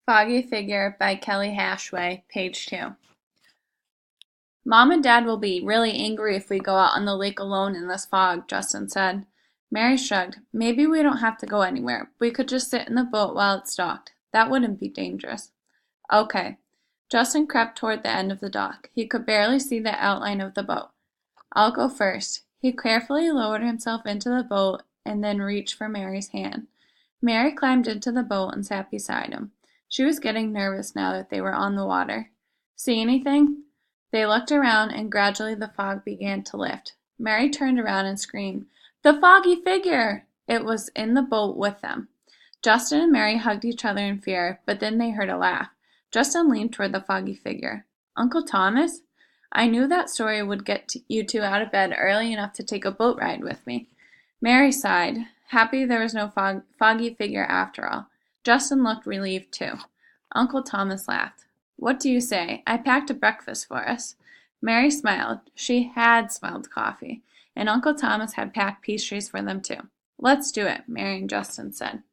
Foggy Figure by Kelly Hashway, page 2. Mom and Dad will be really angry if we go out on the lake alone in this fog, Justin said. Mary shrugged. Maybe we don't have to go anywhere. We could just sit in the boat while it's docked. That wouldn't be dangerous. Okay. Justin crept toward the end of the dock. He could barely see the outline of the boat. I'll go first. He carefully lowered himself into the boat and then reached for Mary's hand. Mary climbed into the boat and sat beside him. She was getting nervous now that they were on the water. See anything? They looked around, and gradually the fog began to lift. Mary turned around and screamed, "The Foggy Figure!" It was in the boat with them. Justin and Mary hugged each other in fear, but then they heard a laugh. Justin leaned toward the Foggy Figure. "Uncle Thomas? I knew that story would get you two out of bed early enough to take a boat ride with me." Mary sighed, happy there was no Foggy Figure after all. Justin looked relieved too. Uncle Thomas laughed. "What do you say? I packed a breakfast for us." Mary smiled. She had smelled coffee, and Uncle Thomas had packed pastries for them too. "Let's do it," Mary and Justin said.